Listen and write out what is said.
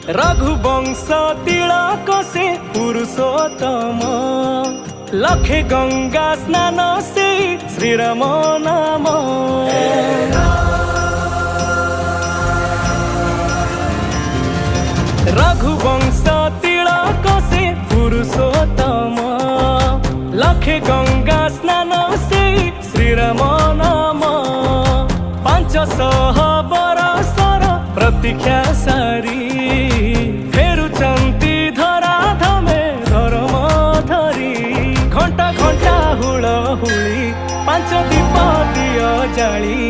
रघुवंश तिलक से पुरुषोत्तम लखे गंगा स्नान से श्रीराम नाम। रघुवंश तिलक से पुरुषोत्तम लखे गंगा स्नान से श्रीराम नाम। 500 बरसर प्रतीक्षा सारी फेरुचंती धरा धमे धर्म धरी। घंटा घंटा हुलहुली 5 दीप दिय जाली।